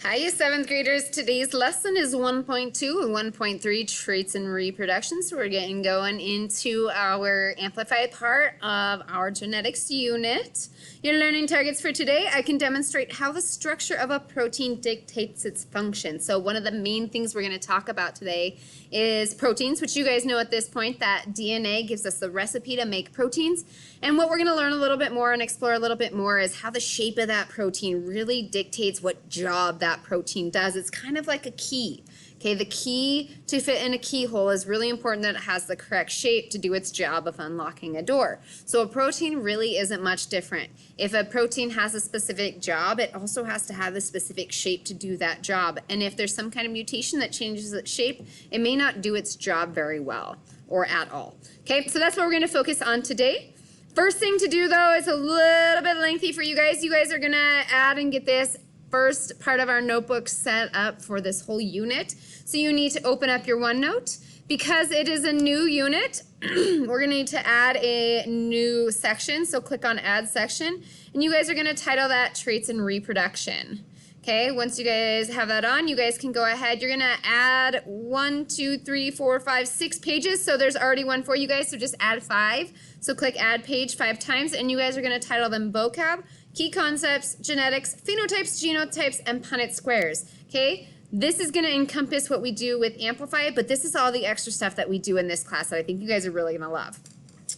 Hi, you 7th graders. Today's lesson is 1.2 and 1.3 Traits and Reproduction. So we're getting going into our amplified part of our genetics unit. Your learning targets for today, I can demonstrate how the structure of a protein dictates its function. So one of the main things we're going to talk about today is proteins, which you guys know at this point that DNA gives us the recipe to make proteins. And what we're going to learn a little bit more and explore a little bit more is how the shape of that protein really dictates what job that protein does. It's kind of like a key. Okay, the key to fit in a keyhole is really important that it has the correct shape to do its job of unlocking a door. So a protein really isn't much different. If a protein has a specific job, it also has to have a specific shape to do that job. And if there's some kind of mutation that changes its shape, it may not do its job very well or at all. Okay, so that's what we're going to focus on today. First thing to do, though, is a little bit lengthy for you guys. You guys are going to add and get this first part of our notebook set up for this whole unit. So you need to open up your OneNote. Because it is a new unit, we're going to need to add a new section. So click on Add Section. And you guys are going to title that Traits and Reproduction. Okay, once you guys have that on, you guys can go ahead. You're going to add 1, 2, 3, 4, 5, 6 pages. So there's already one for you guys, so just add 5. So click Add Page 5 times, and you guys are going to title them Vocab, Key Concepts, Genetics, Phenotypes, Genotypes, and Punnett Squares. Okay, this is going to encompass what we do with Amplify, but this is all the extra stuff that we do in this class that I think you guys are really going to love.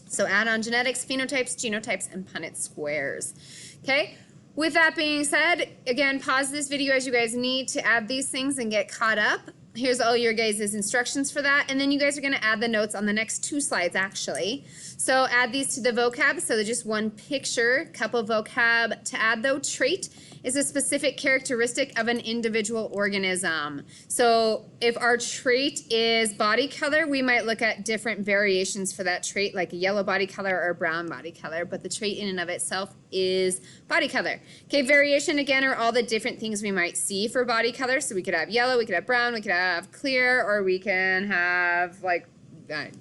So add on Genetics, Phenotypes, Genotypes, and Punnett Squares. Okay. With that being said, again, pause this video as you guys need to add these things and get caught up. Here's all your guys' instructions for that. And then you guys are going to add the notes on the next 2 slides, actually. So add these to the vocab. So there's just one picture, couple vocab to add, though. Trait is a specific characteristic of an individual organism. So if our trait is body color, we might look at different variations for that trait, like a yellow body color or a brown body color, but the trait in and of itself is body color. Okay, variation again are all the different things we might see for body color. So we could have yellow, we could have brown, we could have clear, or we can have like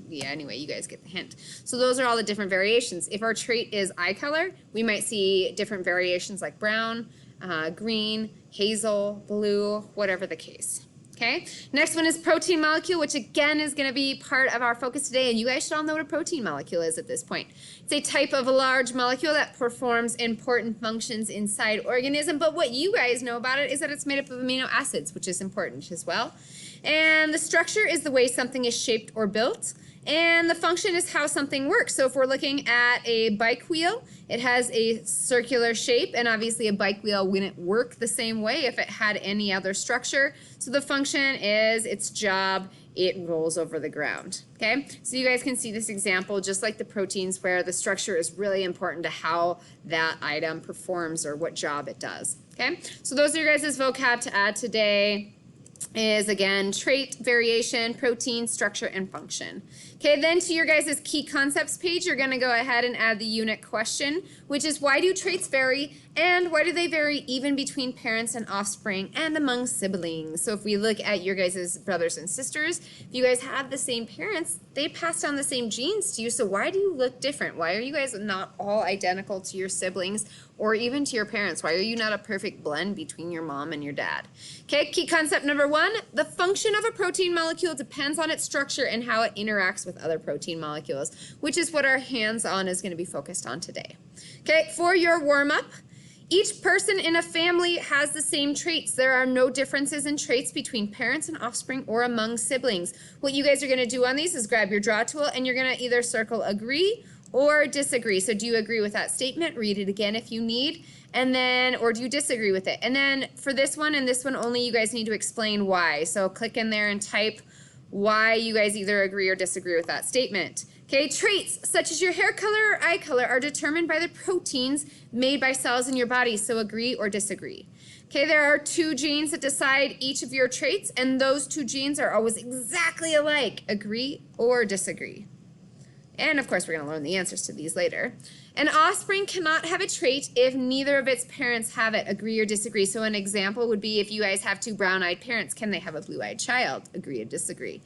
yeah, anyway, you guys get the hint. So those are all the different variations. If our trait is eye color, we might see different variations like brown, green, hazel, blue, whatever the case. Okay, next one is protein molecule, which again is going to be part of our focus today, and you guys should all know what a protein molecule is at this point. It's a type of a large molecule that performs important functions inside organism, but what you guys know about it is that it's made up of amino acids, which is important as well. And the structure is the way something is shaped or built. And the function is how something works. So if we're looking at a bike wheel, it has a circular shape, and obviously a bike wheel wouldn't work the same way if it had any other structure. So the function is its job, it rolls over the ground. Okay, so you guys can see this example just like the proteins where the structure is really important to how that item performs or what job it does. Okay, so those are your guys' vocab to add today. Is again trait, variation, protein, structure, and function. Okay, then to your guys' key concepts page, you're going to go ahead and add the unit question, which is why do traits vary and why do they vary even between parents and offspring and among siblings? So if we look at your guys' brothers and sisters, if you guys have the same parents, they passed down the same genes to you, so why do you look different? Why are you guys not all identical to your siblings or even to your parents? Why are you not a perfect blend between your mom and your dad? Okay, key concept number 1, the function of a protein molecule depends on its structure and how it interacts with other protein molecules, which is what our hands-on is going to be focused on today. Okay, for your warm-up, each person in a family has the same traits. There are no differences in traits between parents and offspring or among siblings. What you guys are going to do on these is grab your draw tool and you're going to either circle agree or disagree. So do you agree with that statement? Read it again if you need. And then, or do you disagree with it? And then for this one and this one only, you guys need to explain why. So click in there and type why you guys either agree or disagree with that statement. Okay, traits such as your hair color or eye color are determined by the proteins made by cells in your body, so agree or disagree. Okay, there are 2 genes that decide each of your traits, and those 2 genes are always exactly alike. Agree or disagree. And of course, we're going to learn the answers to these later. An offspring cannot have a trait if neither of its parents have it. Agree or disagree. So an example would be if you guys have 2 brown-eyed parents, can they have a blue-eyed child? Agree or disagree.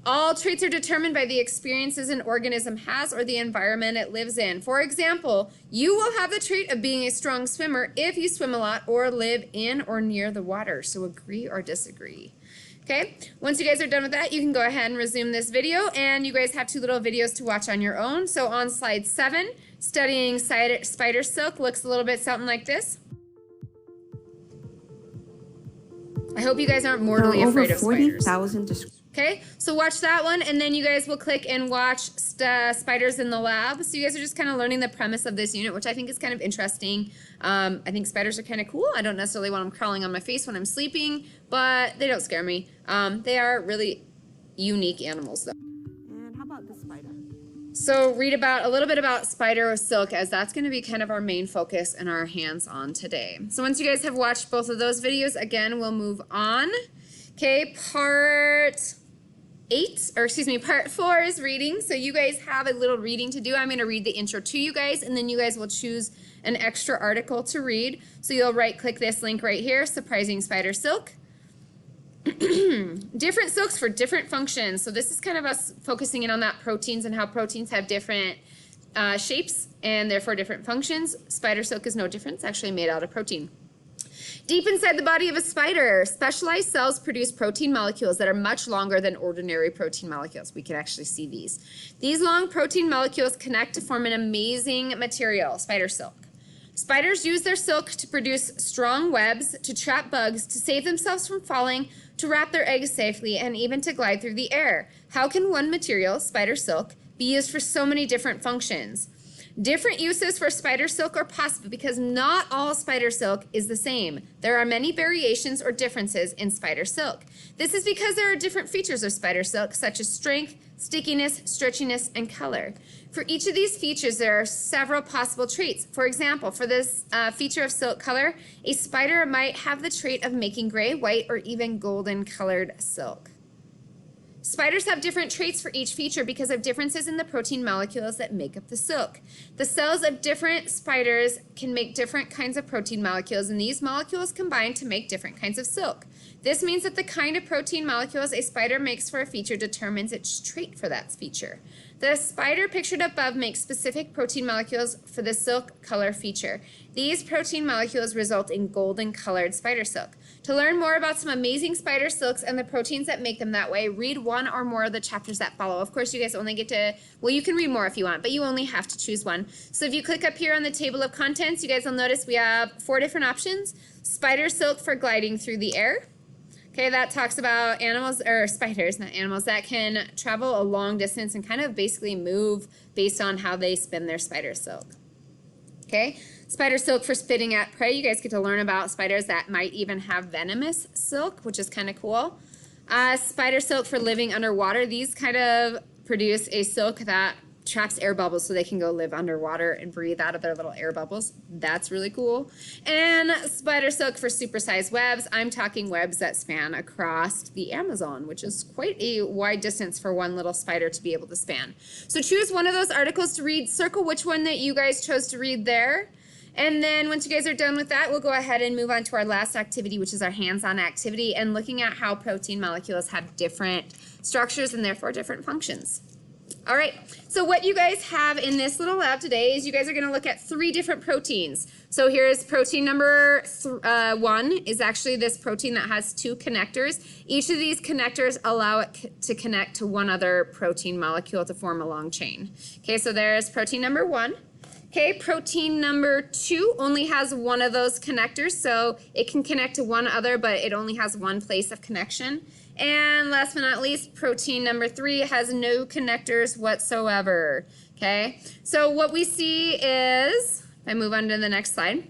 All traits are determined by the experiences an organism has or the environment it lives in. For example, you will have the trait of being a strong swimmer if you swim a lot or live in or near the water. So agree or disagree. Okay, once you guys are done with that, you can go ahead and resume this video, and you guys have 2 little videos to watch on your own. So on slide 7, studying spider silk looks a little bit something like this. I hope you guys aren't mortally afraid of spiders. Okay, so watch that one, and then you guys will click and watch Spiders in the Lab. So you guys are just kind of learning the premise of this unit, which I think is kind of interesting. I think spiders are kind of cool. I don't necessarily want them crawling on my face when I'm sleeping, but they don't scare me. They are really unique animals, though. And how about the spider? So read about a little bit about spider silk, as that's going to be kind of our main focus in our hands-on today. So once you guys have watched both of those videos, again, we'll move on. Okay, part 4 is reading. So you guys have a little reading to do. I'm going to read the intro to you guys, and then you guys will choose an extra article to read. So you'll right-click this link right here, Surprising Spider Silk. Different silks for different functions. So this is kind of us focusing in on that proteins and how proteins have different shapes and therefore different functions. Spider silk is no different. It's actually made out of protein. Deep inside the body of a spider, specialized cells produce protein molecules that are much longer than ordinary protein molecules. We can actually see these. These long protein molecules connect to form an amazing material, spider silk. Spiders use their silk to produce strong webs, to trap bugs, to save themselves from falling, to wrap their eggs safely, and even to glide through the air. How can one material, spider silk, be used for so many different functions? Different uses for spider silk are possible because not all spider silk is the same. There are many variations or differences in spider silk. This is because there are different features of spider silk, such as strength, stickiness, stretchiness, and color. For each of these features, there are several possible traits. For example, for this feature of silk color, a spider might have the trait of making gray, white, or even golden colored silk. Spiders have different traits for each feature because of differences in the protein molecules that make up the silk. The cells of different spiders can make different kinds of protein molecules, and these molecules combine to make different kinds of silk. This means that the kind of protein molecules a spider makes for a feature determines its trait for that feature. The spider pictured above makes specific protein molecules for the silk color feature. These protein molecules result in golden colored spider silk. To learn more about some amazing spider silks and the proteins that make them that way, read one or more of the chapters that follow. Of course, you guys only get to, well, you can read more if you want, but you only have to choose one. So if you click up here on the table of contents, you guys will notice we have 4 different options. Spider silk for gliding through the air. Okay, that talks about animals, or spiders, not animals, that can travel a long distance and kind of basically move based on how they spin their spider silk. Okay, spider silk for spitting at prey. You guys get to learn about spiders that might even have venomous silk, which is kind of cool. Spider silk for living underwater. These kind of produce a silk that traps air bubbles so they can go live underwater and breathe out of their little air bubbles. That's really cool. And spider silk for supersized webs. I'm talking webs that span across the Amazon, which is quite a wide distance for one little spider to be able to span. So choose one of those articles to read. Circle which one that you guys chose to read there. And then once you guys are done with that, we'll go ahead and move on to our last activity, which is our hands-on activity and looking at how protein molecules have different structures and therefore different functions. All right, so what you guys have in this little lab today is you guys are going to look at 3 different proteins. So here's protein number 1 is actually this protein that has 2 connectors. Each of these connectors allow it to connect to one other protein molecule to form a long chain. Okay, so there's protein number 1. Okay, protein number 2 only has one of those connectors, so it can connect to one other, but it only has one place of connection. And last but not least, protein number 3 has no connectors whatsoever. Okay, so what we see is, if I move on to the next slide,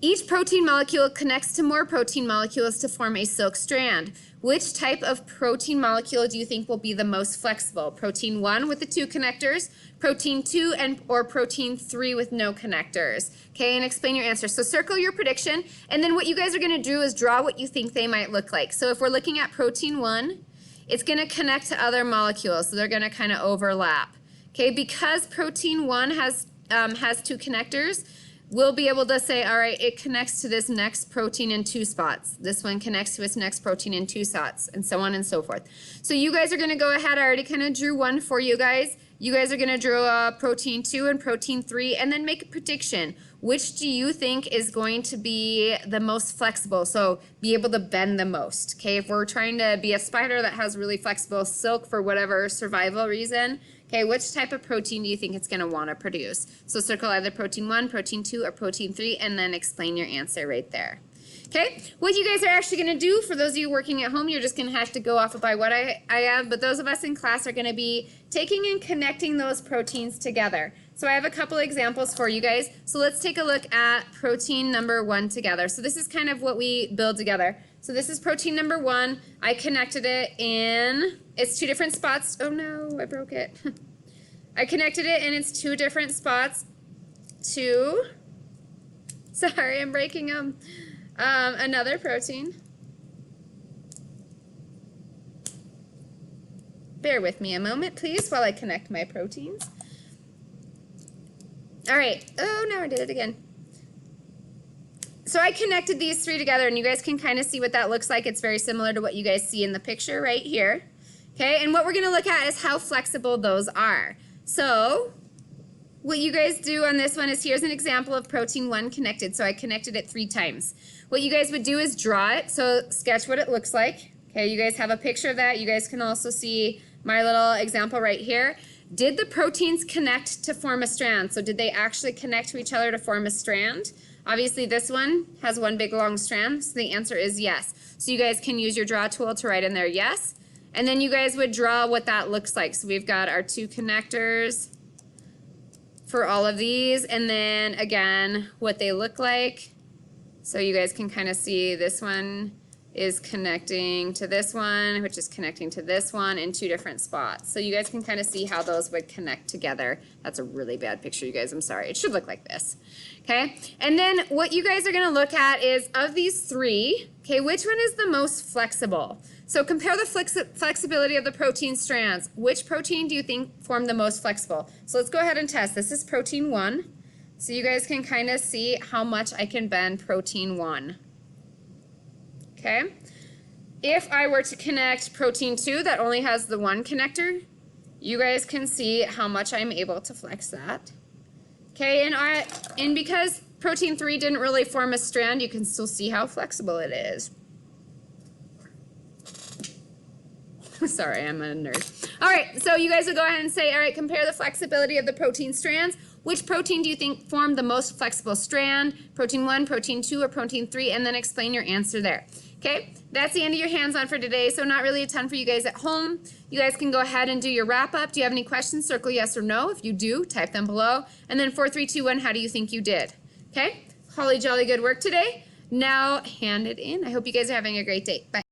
each protein molecule connects to more protein molecules to form a silk strand. Which type of protein molecule do you think will be the most flexible? Protein 1 with the 2 connectors, protein 2, or protein 3 with no connectors? Okay, and explain your answer. So circle your prediction, and then what you guys are going to do is draw what you think they might look like. So if we're looking at protein 1, it's going to connect to other molecules, so they're going to kind of overlap. Okay, because protein 1 has 2 connectors, we'll be able to say, all right, it connects to this next protein in 2 spots. This one connects to its next protein in 2 spots, and so on and so forth. So you guys are going to go ahead. I already kind of drew one for you guys. You guys are going to draw protein 2 and protein 3, and then make a prediction. Which do you think is going to be the most flexible? So be able to bend the most. Okay, if we're trying to be a spider that has really flexible silk for whatever survival reason, okay, which type of protein do you think it's going to want to produce? So circle either protein 1, protein 2, or protein 3, and then explain your answer right there. Okay, what you guys are actually going to do, for those of you working at home, you're just going to have to go off by what I have, but those of us in class are going to be taking and connecting those proteins together. So I have a couple examples for you guys. So let's take a look at protein number 1 together. So this is kind of what we build together. So this is protein number 1. I connected it in, it's 2 different spots. Oh no, I broke it. I connected it in its 2 different spots to, sorry, I'm breaking them. Another protein. Bear with me a moment, please, while I connect my proteins. All right. Oh, no, I did it again. So I connected these 3 together, and you guys can kind of see what that looks like. It's very similar to what you guys see in the picture right here. Okay, and what we're going to look at is how flexible those are. So what you guys do on this one is, here's an example of protein 1 connected. So I connected it 3 times. What you guys would do is draw it. So sketch what it looks like. Okay, you guys have a picture of that. You guys can also see my little example right here. Did the proteins connect to form a strand? So did they actually connect to each other to form a strand? Obviously this one has one big long strand, so the answer is yes. So you guys can use your draw tool to write in there yes. And then you guys would draw what that looks like. So we've got our 2 connectors for all of these, and then again what they look like. So you guys can kind of see this one is connecting to this one, which is connecting to this one in 2 different spots. So you guys can kind of see how those would connect together. That's a really bad picture, you guys. I'm sorry. It should look like this. Okay? And then what you guys are going to look at is, of these 3, okay, which one is the most flexible? So compare the flexibility of the protein strands. Which protein do you think formed the most flexible? So let's go ahead and test. This is protein 1. So you guys can kind of see how much I can bend protein 1. Okay? If I were to connect protein 2 that only has the 1 connector, you guys can see how much I'm able to flex that. Okay, and because protein 3 didn't really form a strand, you can still see how flexible it is. Sorry, I'm a nerd. All right, so you guys will go ahead and say, all right, compare the flexibility of the protein strands. Which protein do you think formed the most flexible strand? Protein 1, protein 2, or protein 3, and then explain your answer there. Okay, that's the end of your hands-on for today, so not really a ton for you guys at home. You guys can go ahead and do your wrap-up. Do you have any questions? Circle yes or no. If you do, type them below. And then 4, 3, 2, 1, how do you think you did? Okay, holly jolly good work today. Now hand it in. I hope you guys are having a great day. Bye.